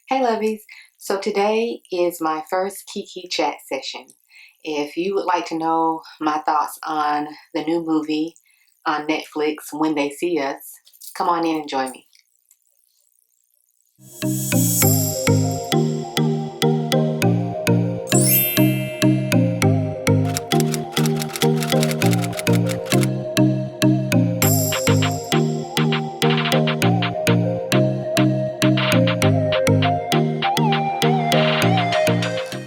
Hey Lovies, so today is my first Kiki chat session. If you would like to know my thoughts on the new movie on Netflix, When They See Us, come on in and join me.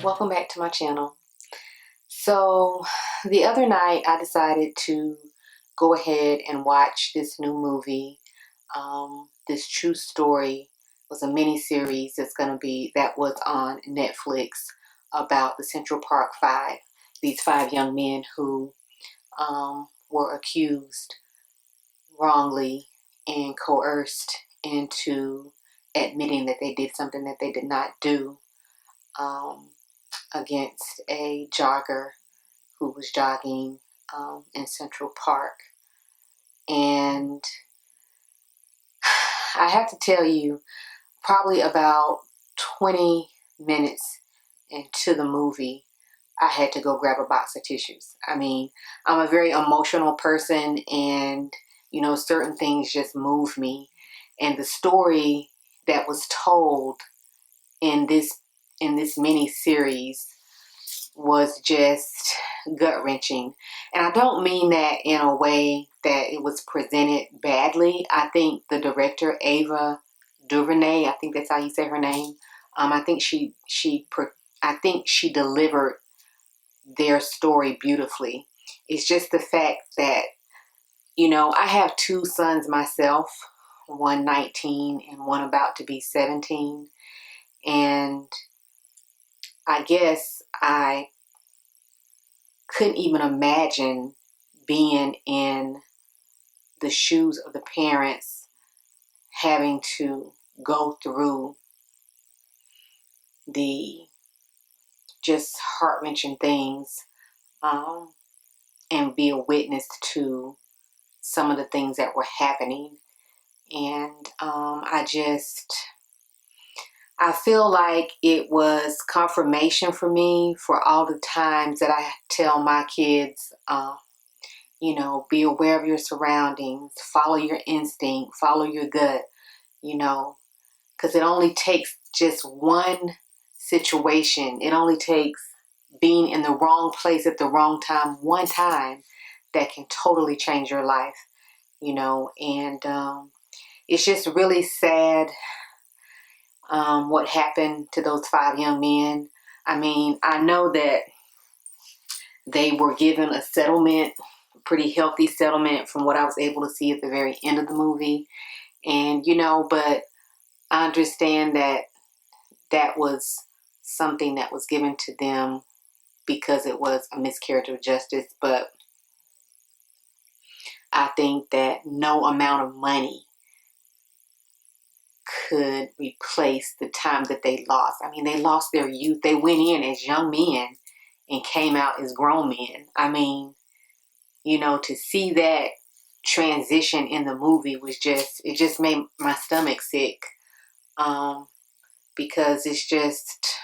Welcome back to my channel. So the other night I decided to go ahead and watch this new movie. This true story was a mini-series that was on Netflix about the Central Park Five. These five young men who were accused wrongly and coerced into admitting that they did something that they did not do against a jogger who was jogging in Central Park. And I have to tell you, probably about 20 minutes into the movie, I had to go grab a box of tissues. I mean, I'm a very emotional person, and certain things just move me. And the story that was told in this mini series was just gut wrenching. And I don't mean that in a way that it was presented badly. I think the director, Ava Duvernay, I think that's how you say her name. I think she delivered their story beautifully. It's just the fact that, I have two sons myself, one 19 and one about to be 17. And I guess I couldn't even imagine being in the shoes of the parents having to go through the just heart-wrenching things and be a witness to some of the things that were happening. And I feel like it was confirmation for me for all the times that I tell my kids, be aware of your surroundings, follow your instinct, follow your gut, because it only takes just one situation. It only takes being in the wrong place at the wrong time, one time, that can totally change your life, and it's just really sad what happened to those five young men. I mean, I know that they were given a settlement, a pretty healthy settlement from what I was able to see at the very end of the movie. And, but I understand that that was something that was given to them because it was a miscarriage of justice. But I think that no amount of money could replace the time that they lost. I mean, they lost their youth. They went in as young men and came out as grown men. I mean, to see that transition in the movie it just made my stomach sick. Because it's just,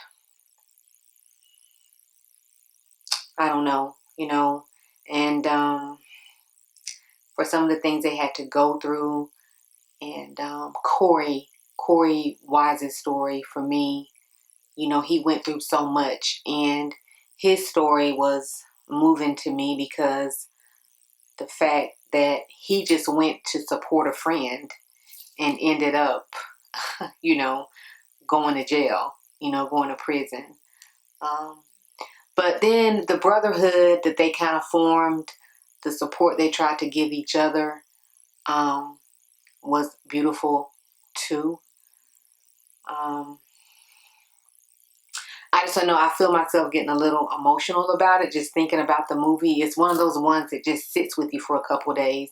I don't know, and for some of the things they had to go through. And Corey Wise's story, for me, he went through so much, and his story was moving to me because the fact that he just went to support a friend and ended up, going to jail, going to prison. But then the brotherhood that they kind of formed, the support they tried to give each other, was beautiful too. I just don't know. I feel myself getting a little emotional about it, just thinking about the movie. It's one of those ones that just sits with you for a couple of days.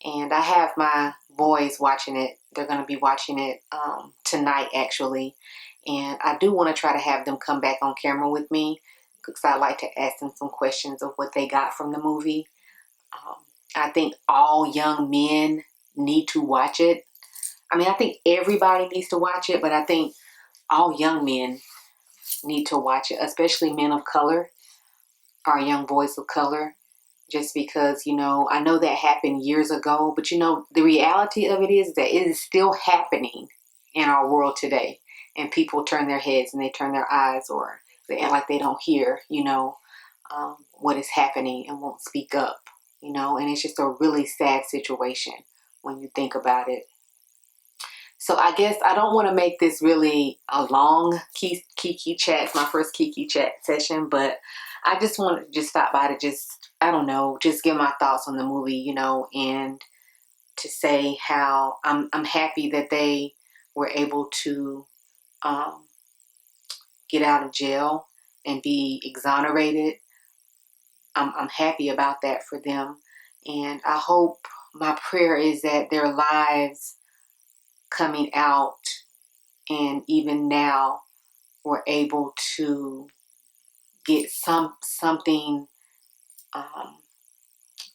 And I have my boys watching it. They're going to be watching it tonight, actually. And I do want to try to have them come back on camera with me because I'd like to ask them some questions of what they got from the movie. I think all young men need to watch it. I mean, I think everybody needs to watch it, but I think all young men need to watch it, especially men of color, our young boys of color. Just because, I know that happened years ago, but the reality of it is that it is still happening in our world today. And people turn their heads and they turn their eyes, or they act like they don't hear, what is happening, and won't speak up, and it's just a really sad situation when you think about it. So I guess I don't want to make this really a long Kiki chat. It's my first Kiki chat session, but I just want to just stop by to just, I don't know, just give my thoughts on the movie, and to say how I'm happy that they were able to get out of jail and be exonerated. I'm happy about that for them. And I hope, my prayer is that their lives coming out and even now were able to get something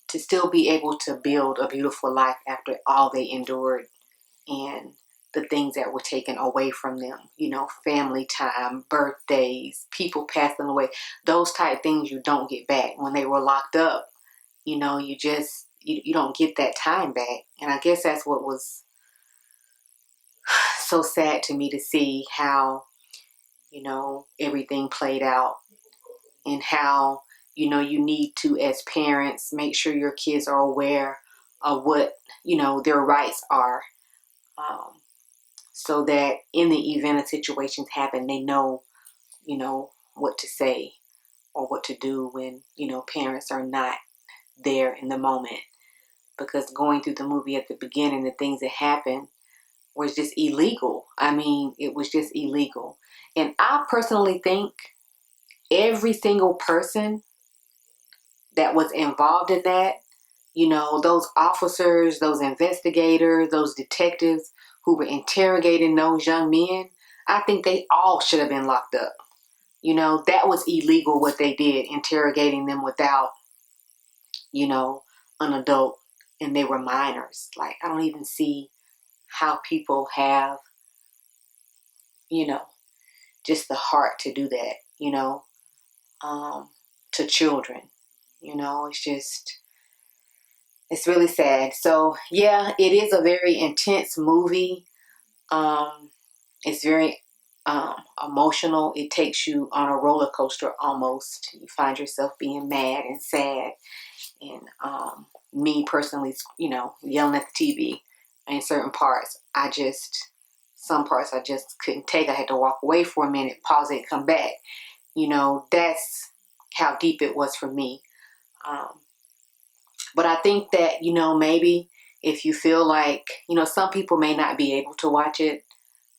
to still be able to build a beautiful life after all they endured and the things that were taken away from them, family time, birthdays, people passing away, those type things you don't get back. When they were locked up, you don't get that time back. And I guess that's what was so sad to me, to see how, everything played out, and how, you need to, as parents, make sure your kids are aware of what, their rights are. So that in the event of situations happen, they know, what to say or what to do when, parents are not there in the moment. Because going through the movie at the beginning, the things that happened was just illegal. I mean, it was just illegal. And I personally think every single person that was involved in that, those officers, those investigators, those detectives who were interrogating those young men, I think they all should have been locked up. That was illegal what they did, interrogating them without, an adult, and they were minors. Like, I don't even see how people have, just the heart to do that, to children. It's really sad. So yeah, it is a very intense movie. It's very emotional. It takes you on a roller coaster almost. You find yourself being mad and sad. And me personally, yelling at the TV in certain parts. Some parts I just couldn't take. I had to walk away for a minute, pause it, come back. That's how deep it was for me. But I think that, maybe if you feel like, some people may not be able to watch it.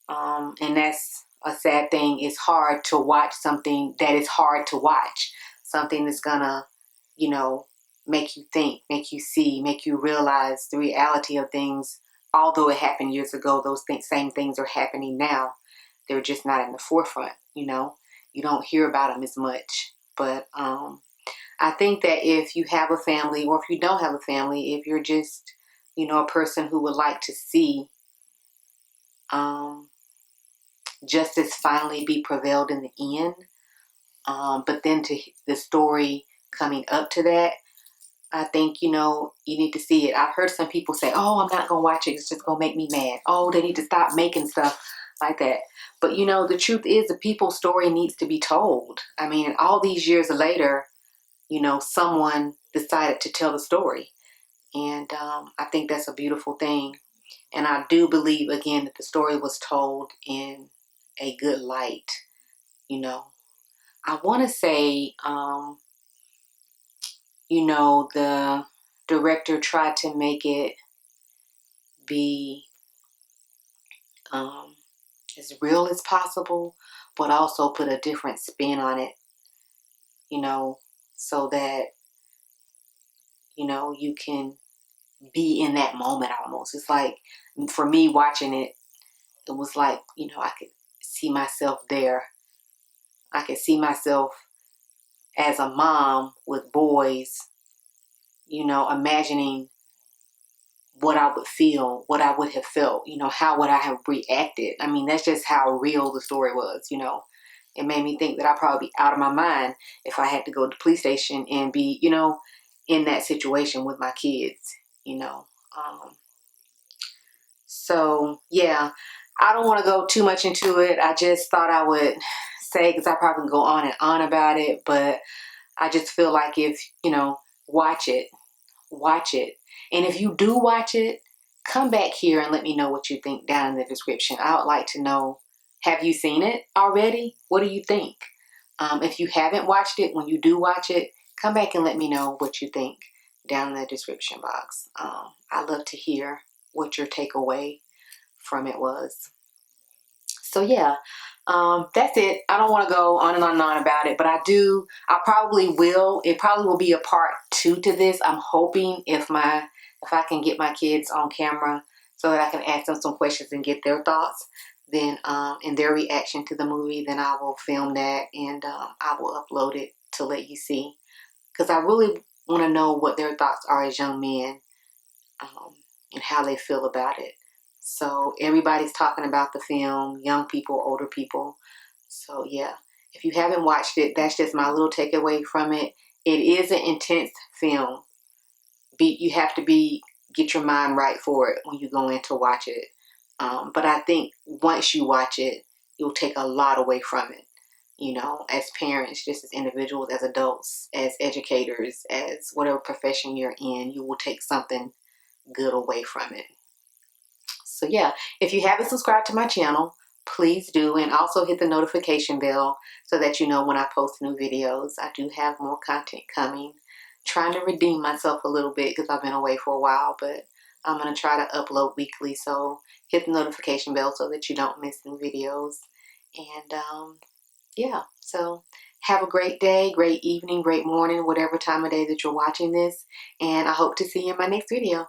And that's a sad thing. It's hard to watch something that is hard to watch. Something that's gonna, make you think, make you see, make you realize the reality of things. Although it happened years ago, those same things are happening now. They're just not in the forefront, You don't hear about them as much. But I think that if you have a family, or if you don't have a family, if you're just, a person who would like to see justice finally be prevailed in the end, but then to the story coming up to that, I think, you need to see it. I've heard some people say, oh, I'm not going to watch it. It's just going to make me mad. Oh, they need to stop making stuff like that. But, the truth is, the people's story needs to be told. I mean, all these years later, someone decided to tell the story. And I think that's a beautiful thing. And I do believe, again, that the story was told in a good light. I want to say, the director tried to make it be as real as possible, but also put a different spin on it, so that, you can be in that moment almost. It's like, for me watching it, it was like, I could see myself there. I could see myself as a mom with boys, imagining what I would feel, what I would have felt, you know, how would I have reacted. I mean, that's just how real the story was, you know. It made me think that I'd probably be out of my mind if I had to go to the police station and be, you know, in that situation with my kids, you know. So, yeah, I don't want to go too much into it. I just thought I would say, because I probably can go on and on about it, but I just feel like if, you know, watch it. Watch it. And if you do watch it, come back here and let me know what you think down in the description. I would like to know, have you seen it already? What do you think? If you haven't watched it, when you do watch it, come back and let me know what you think down in the description box. I'd love to hear what your takeaway from it was. So yeah, that's it. I don't want to go on and on and on about it, but I probably will. It probably will be a part 2 to this. I'm hoping if I can get my kids on camera so that I can ask them some questions and get their thoughts, then and their reaction to the movie, then I will film that and I will upload it to let you see. Because I really want to know what their thoughts are as young men, and how they feel about it. So everybody's talking about the film, young people, older people. So yeah, if you haven't watched it, that's just my little takeaway from it. It is an intense film. You have to get your mind right for it when you go in to watch it. But I think once you watch it, you'll take a lot away from it. You know, as parents, just as individuals, as adults, as educators, as whatever profession you're in, you will take something good away from it. So yeah, if you haven't subscribed to my channel, please do, and also hit the notification bell so that you know when I post new videos. I do have more content coming. Trying to redeem myself a little bit because I've been away for a while, but I'm going to try to upload weekly, so hit the notification bell so that you don't miss new videos. And yeah, so have a great day, great evening, great morning, whatever time of day that you're watching this, and I hope to see you in my next video.